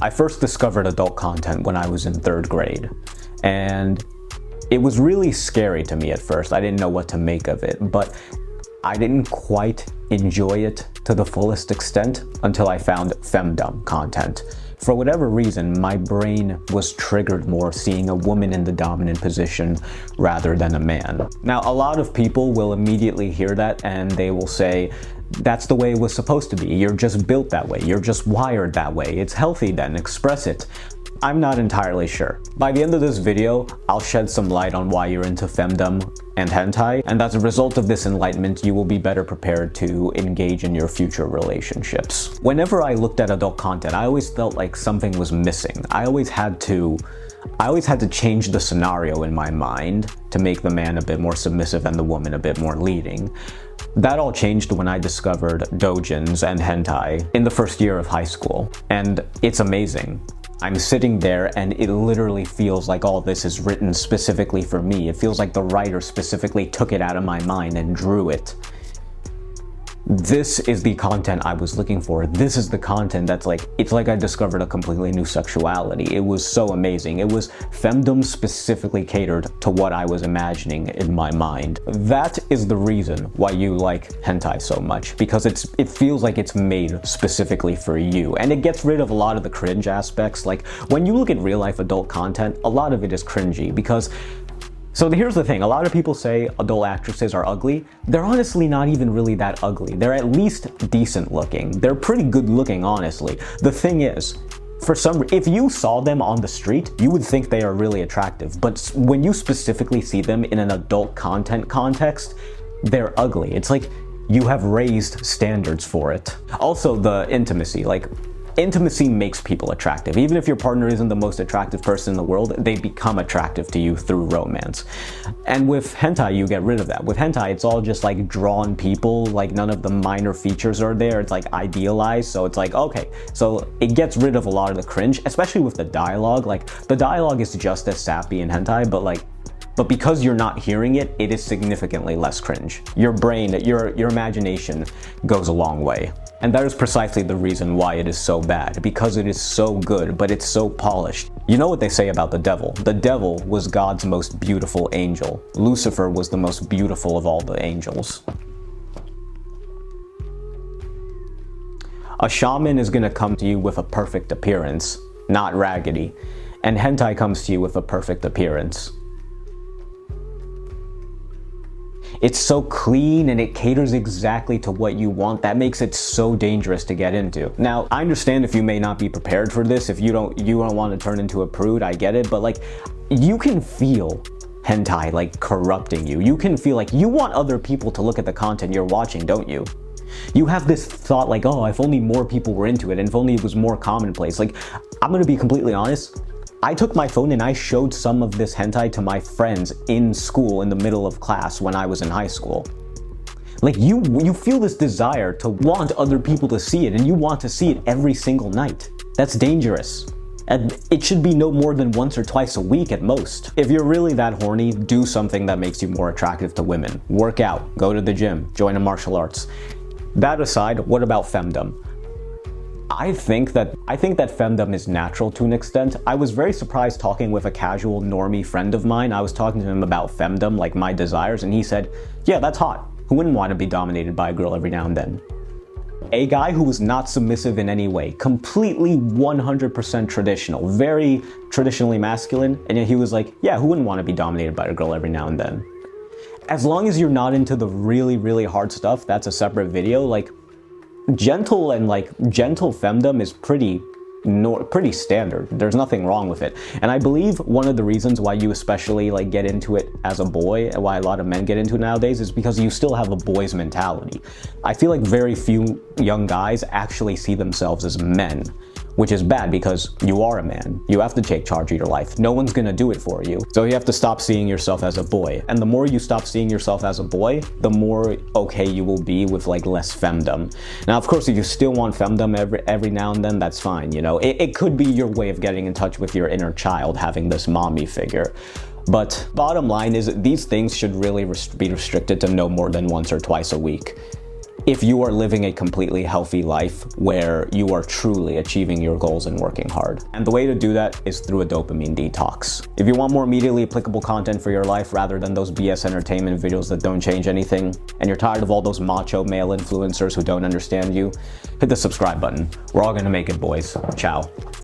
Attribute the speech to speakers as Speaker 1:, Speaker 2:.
Speaker 1: I first discovered adult content when I was in 3rd grade, and it was really scary to me at first. I didn't know what to make of it, but I didn't quite enjoy it to the fullest extent until I found femdom content. For whatever reason, my brain was triggered more seeing a woman in the dominant position rather than a man. Now, a lot of people will immediately hear that and they will say, that's the way it was supposed to be. You're just built that way. You're just wired that way. It's healthy then. Express it. I'm not entirely sure. By the end of this video, I'll shed some light on why you're into femdom and hentai, and as a result of this enlightenment, you will be better prepared to engage in your future relationships. Whenever I looked at adult content, I always felt like something was missing. I always had to change the scenario in my mind to make the man a bit more submissive and the woman a bit more leading. That all changed when I discovered doujins and hentai in the first year of high school, and it's amazing. I'm sitting there and it literally feels like all this is written specifically for me. It feels like the writer specifically took it out of my mind and drew it. This is the content I was looking for. This is the content that's like, it's like I discovered a completely new sexuality. It was so amazing. It was femdom specifically catered to what I was imagining in my mind. That is the reason why you like hentai so much, because it feels like it's made specifically for you. And it gets rid of a lot of the cringe aspects. Like when you look at real life adult content, a lot of it is cringy because so here's the thing, a lot of people say adult actresses are ugly. They're honestly not even really that ugly. They're at least decent looking. They're pretty good looking, honestly. The thing is, if you saw them on the street, you would think they are really attractive. But when you specifically see them in an adult content context, they're ugly. It's like you have raised standards for it. Also, the intimacy, intimacy makes people attractive. Even if your partner isn't the most attractive person in the world, they become attractive to you through romance. And with hentai, you get rid of that. With hentai, it's all just like drawn people, like none of the minor features are there. It's like idealized, so it's like, okay. So it gets rid of a lot of the cringe, especially with the dialogue. Like the dialogue is just as sappy in hentai, but because you're not hearing it, it is significantly less cringe. Your brain, your imagination goes a long way. And that is precisely the reason why it is so bad, because it is so good, but it's so polished. You know what they say about the devil? The devil was God's most beautiful angel. Lucifer was the most beautiful of all the angels. A shaman is gonna come to you with a perfect appearance, not raggedy. And hentai comes to you with a perfect appearance. It's so clean and it caters exactly to what you want. That makes it so dangerous to get into. Now, I understand if you may not be prepared for this, if you don't want to turn into a prude, I get it, but like, you can feel hentai like corrupting you. You can feel like you want other people to look at the content you're watching, don't you? You have this thought like, oh, if only more people were into it and if only it was more commonplace. Like, I'm gonna be completely honest. I took my phone and I showed some of this hentai to my friends in school in the middle of class when I was in high school. Like you feel this desire to want other people to see it, and you want to see it every single night. That's dangerous. And it should be no more than once or twice a week at most. If you're really that horny, do something that makes you more attractive to women. Work out, go to the gym, join a martial arts. That aside, what about femdom? I think that femdom is natural to an extent. I was very surprised talking with a casual normie friend of mine. I was talking to him about femdom, like my desires, and he said, yeah, that's hot. Who wouldn't want to be dominated by a girl every now and then? A guy who was not submissive in any way, completely 100% traditional, very traditionally masculine, and yet he was like, yeah, who wouldn't want to be dominated by a girl every now and then? As long as you're not into the really, really hard stuff, that's a separate video. Like, gentle femdom is pretty standard. There's nothing wrong with it. And I believe one of the reasons why you especially like get into it as a boy, and why a lot of men get into it nowadays, is because you still have a boy's mentality. I feel like very few young guys actually see themselves as men, which is bad because you are a man. You have to take charge of your life. No one's gonna do it for you. So you have to stop seeing yourself as a boy. And the more you stop seeing yourself as a boy, the more okay you will be with like less femdom. Now, of course, if you still want femdom every now and then, that's fine, you know? It could be your way of getting in touch with your inner child, having this mommy figure. But bottom line is these things should really be restricted to no more than once or twice a week. if you are living a completely healthy life where you are truly achieving your goals and working hard. And the way to do that is through a dopamine detox. If you want more immediately applicable content for your life rather than those BS entertainment videos that don't change anything, and you're tired of all those macho male influencers who don't understand you, hit the subscribe button. We're all gonna make it, boys. Ciao.